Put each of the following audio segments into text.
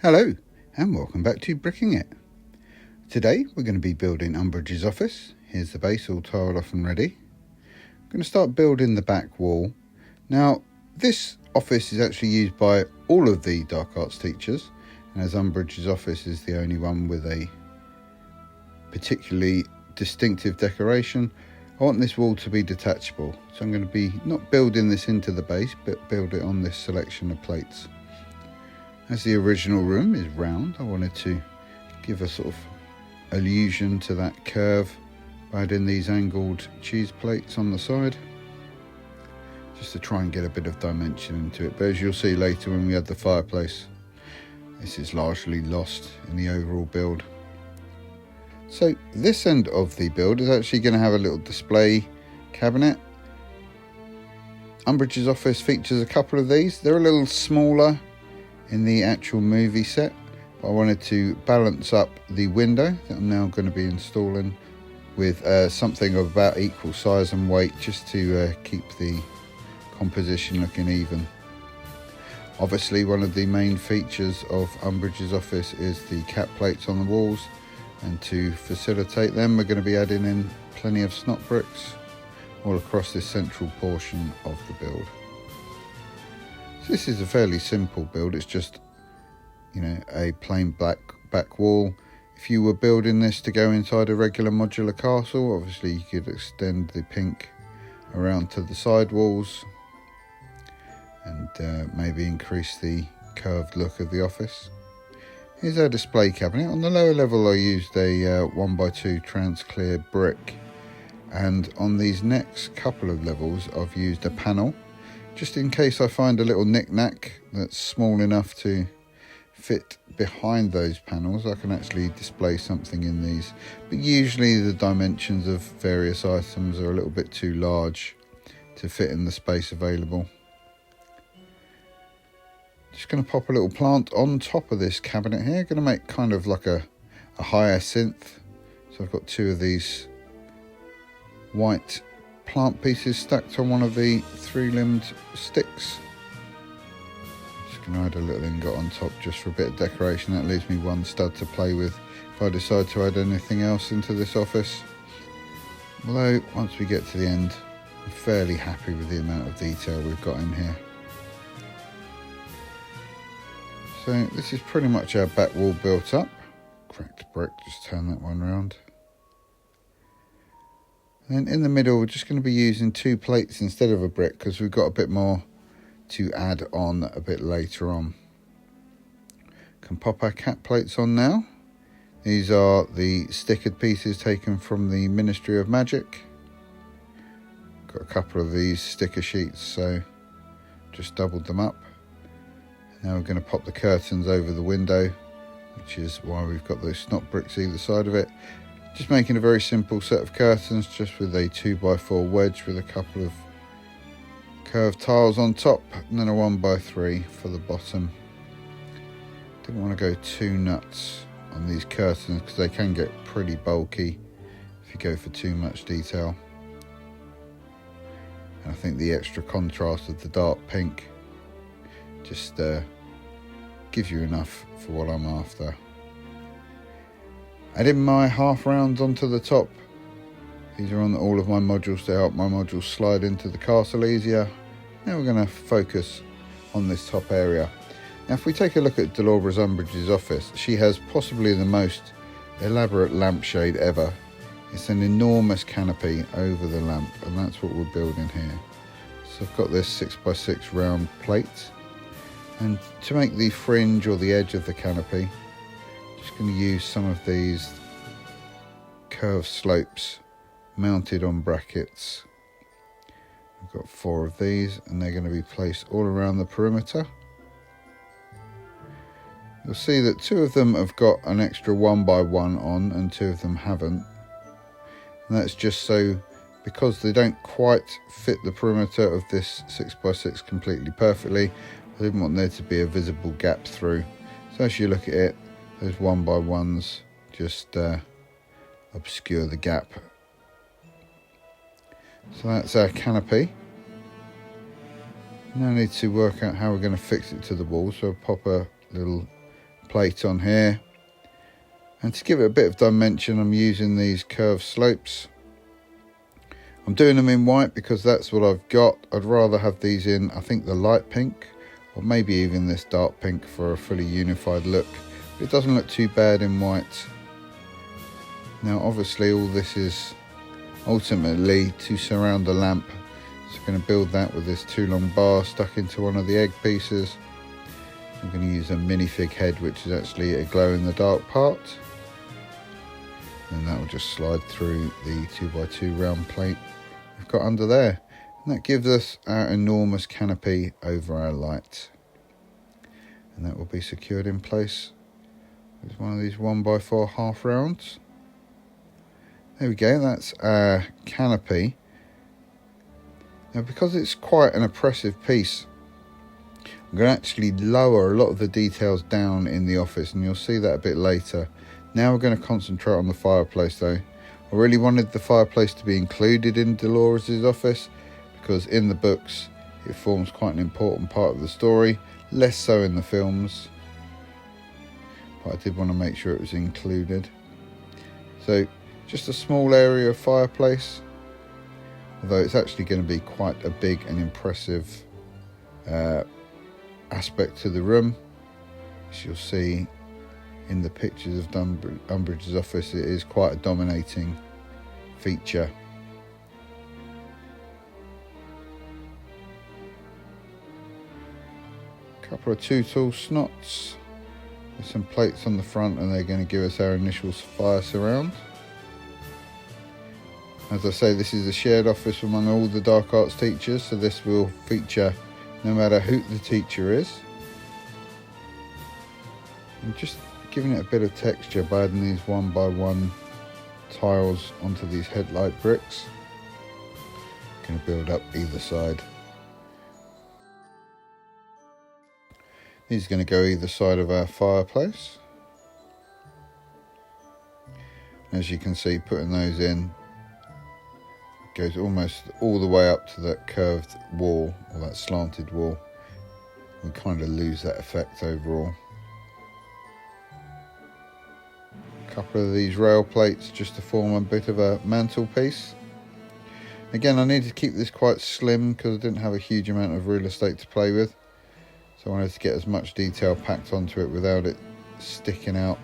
Hello and welcome back to Bricking It. Today we're going to be building Umbridge's office. Here's the base all tiled off and ready. I'm going to start building the back wall. Now this office is actually used by all of the dark arts teachers, and as Umbridge's office is the only one with a particularly distinctive decoration, I want this wall to be detachable. So I'm going to be not building this into the base but build it on this selection of plates. As the original room is round, I wanted to give a sort of allusion to that curve by adding these angled cheese plates on the side, just to try and get a bit of dimension into it. But as you'll see later when we add the fireplace, this is largely lost in the overall build. So this end of the build is actually going to have a little display cabinet. Umbridge's office features a couple of these. They're a little smaller in the actual movie set, but I wanted to balance up the window that I'm now going to be installing with something of about equal size and weight, just to keep the composition looking even. Obviously one of the main features of Umbridge's office is the cap plates on the walls, and to facilitate them we're going to be adding in plenty of snot bricks all across this central portion of the build. This is a fairly simple build. It's just, a plain back wall. If you were building this to go inside a regular modular castle, obviously you could extend the pink around to the side walls and maybe increase the curved look of the office. Here's our display cabinet. On the lower level I used a 1x2 trans clear brick, and on these next couple of levels I've used a panel, just in case I find a little knick-knack that's small enough to fit behind those panels. I can actually display something in these, but usually the dimensions of various items are a little bit too large to fit in the space available. Just going to pop a little plant on top of this cabinet here. Going to make kind of like a hyacinth. So I've got two of these white plant pieces stacked on one of the three-limbed sticks. Just going to add a little ingot on top just for a bit of decoration. That leaves me one stud to play with if I decide to add anything else into this office. Although once we get to the end, I'm fairly happy with the amount of detail we've got in here. So this is pretty much our back wall built up. Cracked brick, just turn that one around. And then in the middle we're just going to be using two plates instead of a brick, because we've got a bit more to add on a bit later on. Can pop our cap plates on now. These are the stickered pieces taken from the Ministry of Magic. Got a couple of these sticker sheets, so just doubled them up. Now we're going to pop the curtains over the window, which is why we've got those snot bricks either side of it. Just making a very simple set of curtains, just with a 2x4 wedge with a couple of curved tiles on top, and then a 1x3 for the bottom. Didn't want to go too nuts on these curtains because they can get pretty bulky if you go for too much detail. And I think the extra contrast of the dark pink just gives you enough for what I'm after. Adding my half rounds onto the top. These are on all of my modules to help my modules slide into the castle easier. Now we're going to focus on this top area. Now if we take a look at Dolores Umbridge's office, she has possibly the most elaborate lampshade ever. It's an enormous canopy over the lamp, and that's what we're building here. So I've got this 6x6 round plate, and to make the fringe or the edge of the canopy, going to use some of these curved slopes mounted on brackets. I've got 4 of these, and they're going to be placed all around the perimeter. You'll see that 2 of them have got an extra 1x1 on and 2 of them haven't, and that's just so, because they don't quite fit the perimeter of this 6x6 completely perfectly, I didn't want there to be a visible gap through. So as you look at it, those 1x1s just obscure the gap. So that's our canopy. Now I need to work out how we're going to fix it to the wall, so I'll pop a little plate on here. And to give it a bit of dimension, I'm using these curved slopes. I'm doing them in white because that's what I've got. I'd rather have these in, I think, the light pink, or maybe even this dark pink for a fully unified look. But it doesn't look too bad in white. Now obviously all this is ultimately to surround the lamp. So I'm going to build that with this 2 long bar stuck into one of the egg pieces. I'm going to use a minifig head, which is actually a glow in the dark part. And that will just slide through the 2x2 round plate we've got under there. And that gives us our enormous canopy over our light. And that will be secured in place with one of these 1x4 half rounds. There we go, that's our canopy. Now because it's quite an oppressive piece, I'm going to actually lower a lot of the details down in the office, and you'll see that a bit later. Now we're going to concentrate on the fireplace though. I really wanted the fireplace to be included in Dolores' office because in the books it forms quite an important part of the story, less so in the films. But I did want to make sure it was included. So just a small area of fireplace, although it's actually going to be quite a big and impressive aspect to the room. As you'll see in the pictures of Umbridge's office, it is quite a dominating feature. A couple of 2-tool snots with some plates on the front, and they're going to give us our initial fire surround. As I say, this is a shared office among all the dark arts teachers, so this will feature no matter who the teacher is. I'm just giving it a bit of texture by adding these 1x1 tiles onto these headlight bricks. Going to build up either side. These are going to go either side of our fireplace. As you can see, putting those in goes almost all the way up to that curved wall, or that slanted wall. We kind of lose that effect overall. A couple of these rail plates just to form a bit of a mantelpiece. Again, I needed to keep this quite slim because I didn't have a huge amount of real estate to play with. So I wanted to get as much detail packed onto it without it sticking out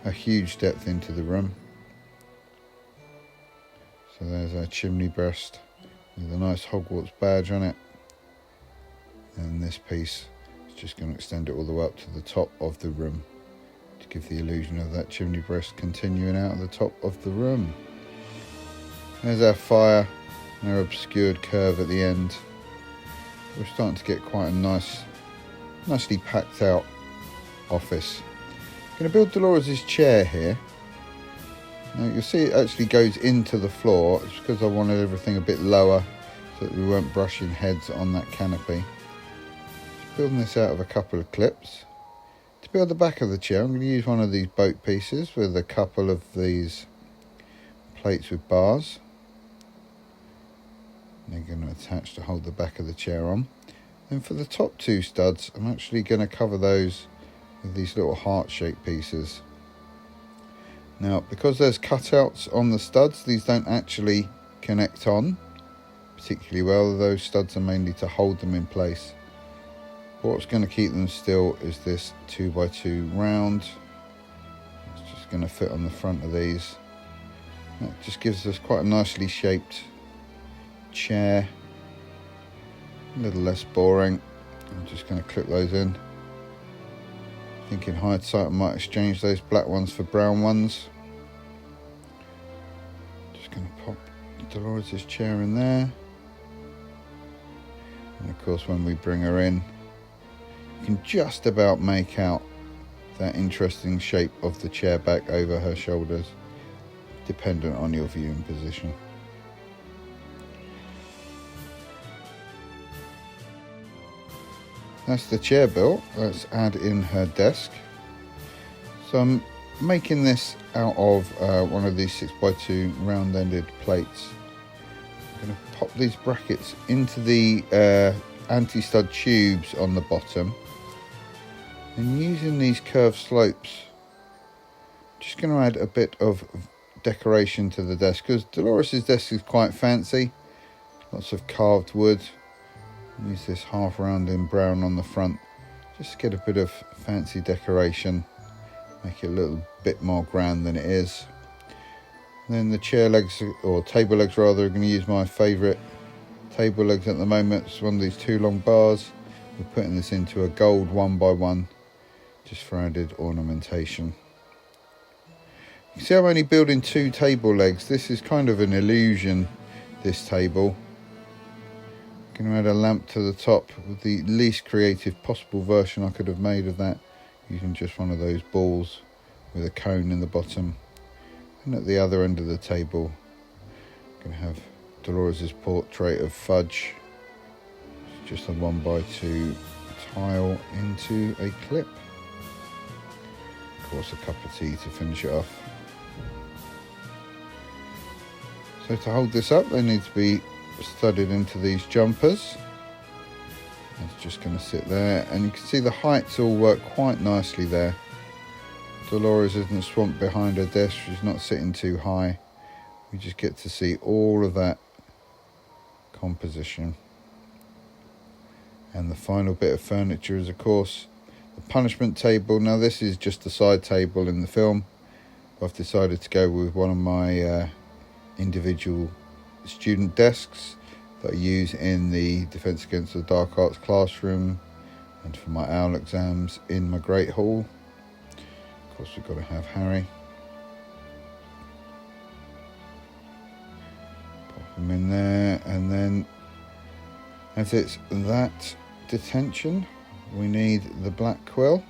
a huge depth into the room. So there's our chimney breast with a nice Hogwarts badge on it. And this piece is just going to extend it all the way up to the top of the room to give the illusion of that chimney breast continuing out of the top of the room. There's our fire and our obscured curve at the end. We're starting to get quite a nicely packed out office. I'm going to build Dolores' chair here. Now you'll see it actually goes into the floor. It's because I wanted everything a bit lower so that we weren't brushing heads on that canopy. Just building this out of a couple of clips. To build the back of the chair, I'm going to use one of these boat pieces with a couple of these plates with bars. They're going to attach to hold the back of the chair on. Then for the top 2 studs, I'm actually going to cover those with these little heart-shaped pieces. Now, because there's cutouts on the studs, these don't actually connect on particularly well. Those studs are mainly to hold them in place. But what's going to keep them still is this 2x2 round. It's just going to fit on the front of these. That just gives us quite a nicely shaped chair. A little less boring. I'm just going to clip those in. I think in hindsight I might exchange those black ones for brown ones. Just going to pop Dolores' chair in there. And of course when we bring her in, you can just about make out that interesting shape of the chair back over her shoulders, dependent on your viewing position. That's the chair built. Let's add in her desk. So I'm making this out of one of these 6x2 round-ended plates. I'm going to pop these brackets into the anti-stud tubes on the bottom. And using these curved slopes, just going to add a bit of decoration to the desk, because Dolores' desk is quite fancy. Lots of carved wood. Use this half round in brown on the front, just to get a bit of fancy decoration, make it a little bit more grand than it is. And then the chair legs, or table legs rather, are going to use my favourite table legs at the moment. It's one of these 2 long bars. We're putting this into a gold 1x1, just for added ornamentation. You can see I'm only building 2 table legs. This is kind of an illusion, this table. Going to add a lamp to the top with the least creative possible version I could have made of that, using just one of those balls with a cone in the bottom. And at the other end of the table, I'm going to have Dolores' portrait of Fudge. It's just a 1x2 tile into a clip. Of course, a cup of tea to finish it off. So to hold this up, they need to be studded into these jumpers. It's just going to sit there, and you can see the heights all work quite nicely there. Dolores isn't swamped behind her desk, she's not sitting too high. We just get to see all of that composition. And the final bit of furniture is, of course, the punishment table. Now this is just a side table in the film. I've decided to go with one of my individual student desks that I use in the Defence Against the Dark Arts classroom and for my OWL exams in my Great Hall. Of course, we've got to have Harry. Pop him in there, and then as it's that detention, we need the black quill.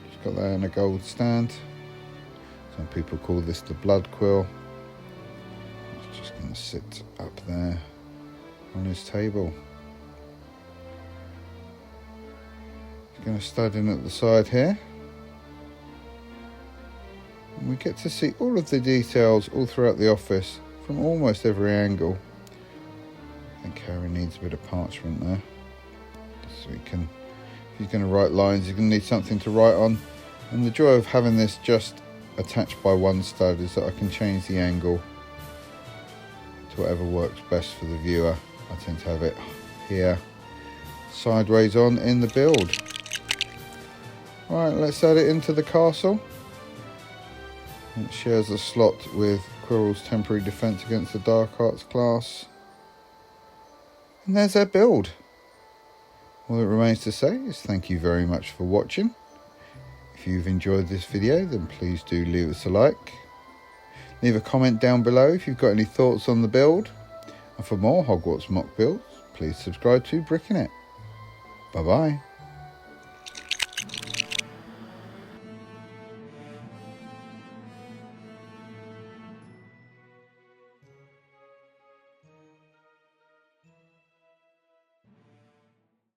Just got that in a gold stand. Some people call this the blood quill. Going to sit up there on his table. He's going to stud in at the side here, and we get to see all of the details all throughout the office from almost every angle. I think Harry needs a bit of parchment there, so he can, if he's going to write lines, he's going to need something to write on. And the joy of having this just attached by one stud is that I can change the angle to whatever works best for the viewer. I tend to have it here, sideways on in the build. Alright, let's add it into the castle. It shares a slot with Quirrell's temporary defence against the Dark Arts class. And there's our build. All that remains to say is thank you very much for watching. If you've enjoyed this video, then please do leave us a like. Leave a comment down below if you've got any thoughts on the build. And for more Hogwarts mock builds, please subscribe to Bricking It. Bye bye.